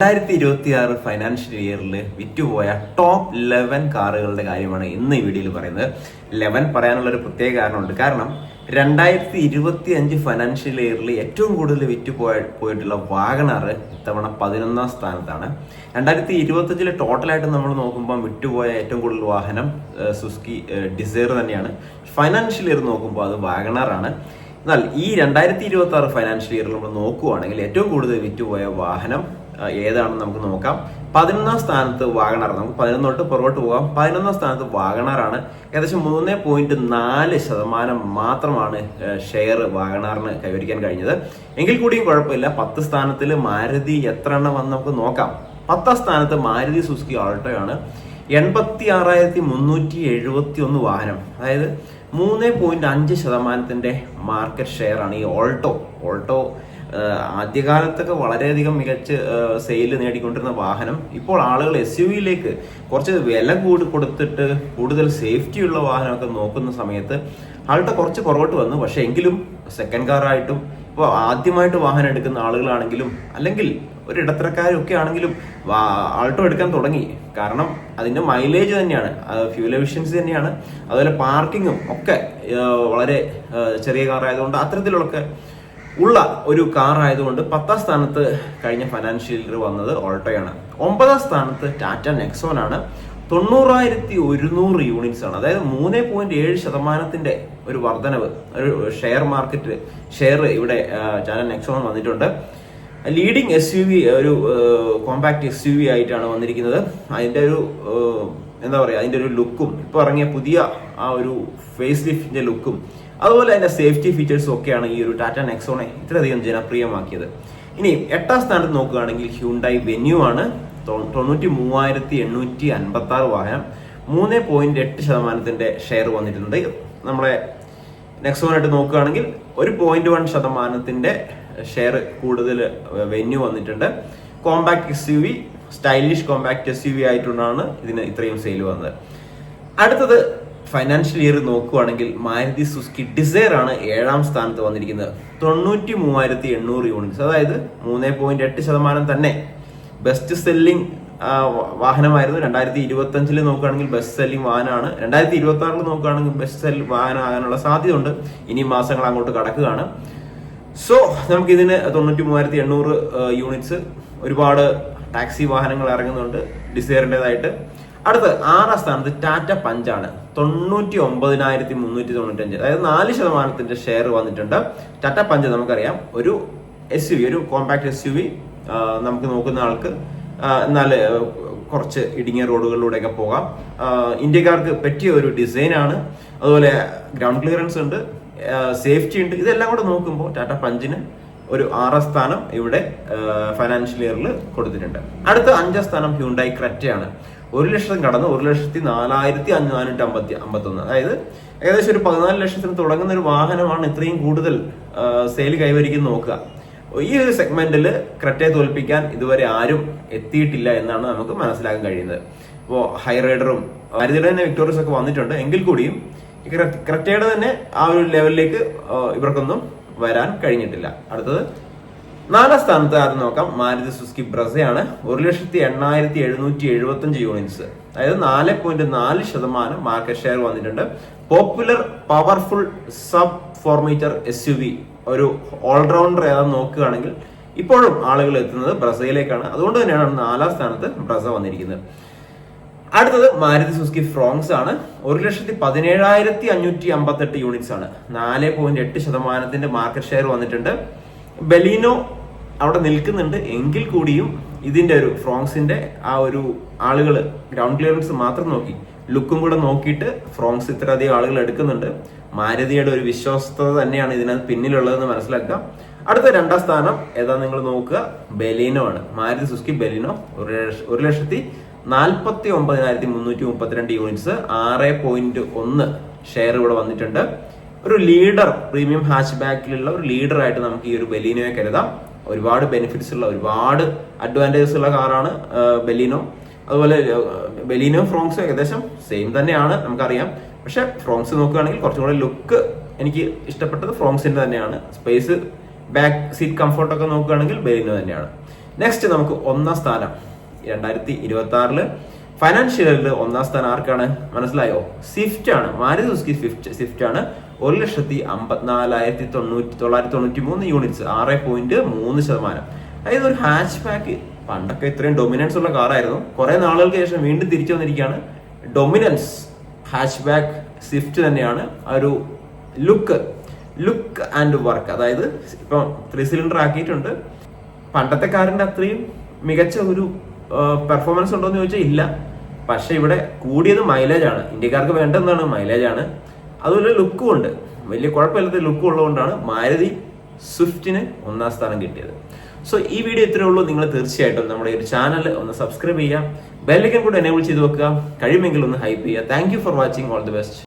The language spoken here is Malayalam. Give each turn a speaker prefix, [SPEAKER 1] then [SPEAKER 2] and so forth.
[SPEAKER 1] 2026 ഫൈനാൻഷ്യൽ ഇയറിൽ വിറ്റുപോയ ടോപ്പ് 11 കാറുകളുടെ കാര്യമാണ് ഇന്ന് ഈ വീഡിയോയിൽ പറയുന്നത്. 11 പറയാനുള്ള ഒരു പ്രത്യേക കാരണമുണ്ട്. കാരണം 2025 ഫൈനാൻഷ്യൽ ഇയറിൽ ഏറ്റവും കൂടുതൽ പോയിട്ടുള്ള വാഗണർ ഇത്തവണ 11ാം സ്ഥാനത്താണ്. 2025 ടോട്ടലായിട്ട് നമ്മൾ നോക്കുമ്പോൾ വിറ്റുപോയ ഏറ്റവും കൂടുതൽ വാഹനം സുസുക്കി ഡിസൈർ തന്നെയാണ്. ഫൈനാൻഷ്യൽ ഇയർ നോക്കുമ്പോൾ അത് വാഗണറാണ്. എന്നാൽ ഈ 2026 ഫൈനാൻഷ്യൽ ഇയറിൽ നമ്മൾ നോക്കുകയാണെങ്കിൽ ഏറ്റവും കൂടുതൽ വിറ്റുപോയ വാഹനം ഏതാണെന്ന് നമുക്ക് നോക്കാം. 11ാം സ്ഥാനത്ത് വാഗണർ. നമുക്ക് 11 തൊട്ട് പുറകോട്ട് പോകാം. 11ാം സ്ഥാനത്ത് വാഗണറാണ്. ഏകദേശം 3.4% മാത്രമാണ് ഷെയർ വാഗണറിന് കൈവരിക്കാൻ കഴിഞ്ഞത്. എങ്കിൽ കൂടിയും കുഴപ്പമില്ല. 10 സ്ഥാനത്തിൽ മാരുതി എത്ര എണ്ണം വന്ന് നമുക്ക് നോക്കാം. 10ാം സ്ഥാനത്ത് മാരുതി സുസുക്കി ആൾട്ടോയാണ്. 86,371 വാഹനം, അതായത് 3.5% മാർക്കറ്റ് ഷെയർ ആണ് ഈ ഓൾട്ടോ. ആദ്യകാലത്തൊക്കെ വളരെയധികം മികച്ച സെയിൽ നേടിക്കൊണ്ടിരുന്ന വാഹനം ഇപ്പോൾ ആളുകൾ SUV-യിലേക്ക് കുറച്ച് വില കൊടുത്തിട്ട് കൂടുതൽ സേഫ്റ്റി ഉള്ള വാഹനമൊക്കെ നോക്കുന്ന സമയത്ത് ആൾട്ടോ കുറച്ച് പുറകോട്ട് വന്നു. പക്ഷെ എങ്കിലും സെക്കൻഡ് കാറായിട്ടും ഇപ്പോൾ ആദ്യമായിട്ട് വാഹനം എടുക്കുന്ന ആളുകളാണെങ്കിലും അല്ലെങ്കിൽ ഒരു ഇടത്തരക്കാരൊക്കെ ആണെങ്കിലും ആൾട്ടോ എടുക്കാൻ തുടങ്ങി. കാരണം അതിന്റെ മൈലേജ് തന്നെയാണ്, ഫ്യൂൽ എഫിഷ്യൻസി തന്നെയാണ്, അതുപോലെ പാർക്കിങ്ങും ഒക്കെ വളരെ ചെറിയ കാർ ആയതുകൊണ്ട് അത്തരത്തിലൊക്കെ ഉള്ള ഒരു കാർ ആയതുകൊണ്ട് 10ാം സ്ഥാനത്ത് കഴിഞ്ഞ ഫൈനാൻഷ്യൽ ഇയർ വന്നത് ഓൾട്ടോയാണ്. 9ാം സ്ഥാനത്ത് ടാറ്റ നെക്സോൺ ആണ്. 90,100 യൂണിറ്റ്സ് ആണ്. അതായത് 3.7% ഒരു വർധനവ്, ഒരു ഷെയർ ഇവിടെ ടാറ്റ നെക്സോൺ വന്നിട്ടുണ്ട്. ലീഡിംഗ് SUV, ഒരു കോമ്പാക്ട് SUV ആയിട്ടാണ് വന്നിരിക്കുന്നത്. അതിന്റെ ഒരു അതിന്റെ ഒരു ലുക്കും, ഇപ്പൊ ഇറങ്ങിയ പുതിയ ആ ഒരു ഫേസ് ലിഫ്റ്റിന്റെ ലുക്കും അതുപോലെ അതിന്റെ സേഫ്റ്റി ഫീച്ചേഴ്സും ഒക്കെയാണ് ഈ ഒരു ടാറ്റ നെക്സോണെ ഇത്രയധികം ജനപ്രിയമാക്കിയത്. ഇനി 8ാം സ്ഥാനത്ത് നോക്കുകയാണെങ്കിൽ ഹ്യുണ്ടായി വെന്യൂ ആണ്. 93,856 വാഹനം, 3.8% ഷെയർ വന്നിട്ടുണ്ട്. നമ്മളെ നെക്സോണായിട്ട് നോക്കുകയാണെങ്കിൽ 1.1% ഷെയർ കൂടുതൽ വെന്യൂ വന്നിട്ടുണ്ട്. Compact SUV, stylish compact SUV ആയിട്ടുകൊണ്ടാണ് ഇതിന് ഇത്രയും സെയിൽ വന്നത്. അടുത്തത് ഫൈനാൻഷ്യൽ ഇയർ നോക്കുകയാണെങ്കിൽ മാരുതി സുസുക്കി ഡിസൈർ ആണ് 7ാം സ്ഥാനത്ത് വന്നിരിക്കുന്നത്. 93,800 യൂണിറ്റ്സ്, അതായത് 3.8% തന്നെ ബെസ്റ്റ് സെല്ലിംഗ് വാഹനമായിരുന്നു. 2025 നോക്കുകയാണെങ്കിൽ ബെസ്റ്റ് സെല്ലിംഗ് വാഹനമാണ്. 2026 നോക്കുകയാണെങ്കിൽ ബെസ്റ്റ് സെല്ലിംഗ് വാഹനം ആകാനുള്ള സാധ്യതയുണ്ട്. ഇനി മാസങ്ങൾ അങ്ങോട്ട് കടക്കുകയാണ്. സോ നമുക്ക് ഇതിന് 93,800 യൂണിറ്റ്സ്. ഒരുപാട് ടാക്സി വാഹനങ്ങൾ ഇറങ്ങുന്നുണ്ട് ഡിസൈറിൻ്റെതായിട്ട്. അടുത്ത് 6ാം സ്ഥാനത്ത് ടാറ്റ പഞ്ചാണ്. 99,395, അതായത് 4% ഷെയർ വന്നിട്ടുണ്ട്. ടാറ്റ പഞ്ച് നമുക്കറിയാം, ഒരു SUV, ഒരു കോമ്പാക്ട് SUV. നമുക്ക് നോക്കുന്ന ആൾക്ക് എന്നാൽ കുറച്ച് ഇടുങ്ങിയ റോഡുകളിലൂടെയൊക്കെ പോകാം. ഇന്ത്യക്കാർക്ക് പറ്റിയ ഒരു ഡിസൈനാണ്. അതുപോലെ ഗ്രൗണ്ട് ക്ലിയറൻസ് ഉണ്ട്, സേഫ്റ്റി ഉണ്ട്. ഇതെല്ലാം കൂടെ നോക്കുമ്പോൾ ടാറ്റ പഞ്ചിന് ഒരു 6ാം സ്ഥാനം ഇവിടെ ഫൈനാൻഷ്യൽ ഇയറിൽ കൊടുത്തിട്ടുണ്ട്. അടുത്ത 5ാം സ്ഥാനം ഹ്യുണ്ടായി ക്രെറ്റയാണ്. 1 ലക്ഷം കടന്ന് 1,04,451, അതായത് ഏകദേശം ഒരു 14 ലക്ഷത്തിന് തുടങ്ങുന്ന ഒരു വാഹനമാണ് ഇത്രയും കൂടുതൽ സെയിൽ കൈവരിക്കുന്ന നോക്കുക. ഈ ഒരു സെഗ്മെന്റിൽ ക്രെറ്റയെ തോൽപ്പിക്കാൻ ഇതുവരെ ആരും എത്തിയിട്ടില്ല എന്നാണ് നമുക്ക് മനസ്സിലാക്കാൻ കഴിയുന്നത്. ഇപ്പോൾ ഹൈ റൈഡറും മാരുതിയുടെ തന്നെ വിക്ടോറിയസ് ഒക്കെ വന്നിട്ടുണ്ട്. എങ്കിൽ കൂടിയും ക്രെറ്റയുടെ തന്നെ ആ ഒരു ലെവലിലേക്ക് ഇവർക്കൊന്നും വരാൻ കഴിഞ്ഞിട്ടില്ല. അടുത്തത് 4ാം സ്ഥാനത്ത് ആദ്യം നോക്കാം. മാരുതി സുസുക്കി ബ്രസയാണ്. 1,08,775 യൂണിറ്റ്സ്, അതായത് 4.4% മാർക്കറ്റ് ഷെയർ വന്നിട്ടുണ്ട്. Popular powerful sub 4 metre SUV, ഒരു ഓൾറൗണ്ടർ ഏതാന്ന് നോക്കുകയാണെങ്കിൽ ഇപ്പോഴും ആളുകൾ എത്തുന്നത് ബ്രസയിലേക്കാണ്. അതുകൊണ്ട് തന്നെയാണ് 4ാം സ്ഥാനത്ത് ബ്രസ വന്നിരിക്കുന്നത്. അടുത്തത് മാരുതി സുസുക്കി ഫ്രോങ്സ് ആണ്. 1,17,558 യൂണിറ്റ്സ് ആണ്. 4.8% മാർക്കറ്റ് ഷെയർ വന്നിട്ടുണ്ട്. ബലീനോ അവിടെ നിൽക്കുന്നുണ്ട്. എങ്കിൽ കൂടിയും ഇതിന്റെ ഒരു ഫ്രോങ്സിന്റെ ആ ഒരു ആളുകൾ ഗ്രൗണ്ട് ക്ലിയറൻസ് മാത്രം നോക്കി, ലുക്കും കൂടെ നോക്കിയിട്ട് ഫ്രോങ്സ് ഇത്രയധികം ആളുകൾ എടുക്കുന്നുണ്ട്. മാരുതിയുടെ ഒരു വിശ്വസ്തത തന്നെയാണ് ഇതിനകത്ത് പിന്നിലുള്ളതെന്ന് മനസ്സിലാക്കുക. അടുത്ത 2ാം സ്ഥാനം ഏതാ നിങ്ങൾ നോക്കുക, ബലീനോ ആണ്. Maruti Suzuki Baleno 1,49,332 units, 6.1 share ഇവിടെ വന്നിട്ടുണ്ട്. ഒരു ലീഡർ, പ്രീമിയം ഹാച്ച് ബാക്കിലുള്ള ഒരു ലീഡർ ആയിട്ട് നമുക്ക് ഈ ഒരു ബലീനോയെ കരുതാം. ഒരുപാട് ബെനിഫിറ്റ്സ് ഉള്ള, ഒരുപാട് അഡ്വാൻറ്റേജസ് ഉള്ള കാറാണ് ബലീനോ. അതുപോലെ ബലീനോ ഫ്രോങ്സും ഏകദേശം സെയിം തന്നെയാണ്, നമുക്കറിയാം. പക്ഷെ ഫ്രോങ്സ് നോക്കുകയാണെങ്കിൽ കുറച്ചും കൂടെ ലുക്ക് എനിക്ക് ഇഷ്ടപ്പെട്ടത് ഫ്രോങ്സിന്റെ തന്നെയാണ്. സ്പേസ്, ബാക്ക് സീറ്റ് കംഫർട്ട് ഒക്കെ നോക്കുകയാണെങ്കിൽ ബലീനോ തന്നെയാണ്. നെക്സ്റ്റ് നമുക്ക് ഒന്നാം സ്ഥാനം 2026 ഫൈനാൻഷ്യലിൽ ഒന്നാം സ്ഥാനം ആർക്കാണ് മനസ്സിലായോ? സ്വിഫ്റ്റ് ആണ്. മാരുതി സുസുക്കി സ്വിഫ്റ്റ് ആണ്. 1,54,993 യൂണിറ്റ്സ്, 6.3%. അതായത് ഒരു ഹാച്ച് ബാക്ക്. പണ്ടൊക്കെ ഇത്രയും ഡൊമിനൻസ് ഉള്ള കാറായിരുന്നു. കുറെ നാളുകൾക്ക് ശേഷം വീണ്ടും തിരിച്ചു വന്നിരിക്കുകയാണ്. ഡൊമിനൻസ് ഹാച്ച് ബാക്ക് സ്വിഫ്റ്റ് തന്നെയാണ്. ആ ഒരു ലുക്ക് ആൻഡ് വർക്ക്, അതായത് ഇപ്പം 3 സിലിണ്ടർ ആക്കിയിട്ടുണ്ട്. പണ്ടത്തെ കാറിന്റെ അത്രയും മികച്ച ഒരു പെർഫോമൻസ് ഉണ്ടോ എന്ന് ചോദിച്ചാൽ ഇല്ല. പക്ഷെ ഇവിടെ കൂടിയത് മൈലേജ് ആണ്. ഇന്ത്യക്കാർക്ക് വേണ്ടതാണ് മൈലേജ് ആണ്. അതുപോലെ ലുക്കും ഉണ്ട്. വലിയ കുഴപ്പമില്ലാത്ത ലുക്കും ഉള്ളതുകൊണ്ടാണ് മാരുതി സ്വിഫ്റ്റിന് ഒന്നാം സ്ഥാനം കിട്ടിയത്. സോ ഈ വീഡിയോ ഇത്രയേ ഉള്ളൂ. നിങ്ങൾ തീർച്ചയായിട്ടും നമ്മുടെ ഒരു ചാനൽ ഒന്ന് സബ്സ്ക്രൈബ് ചെയ്യുക, ബെല്ലൈക്കൺ കൂടെ എനേബിൾ ചെയ്ത് വെക്കുക, കഴിയുമെങ്കിൽ ഒന്ന് ഹൈപ്പ് ചെയ്യുക. Thank you for watching. All the best.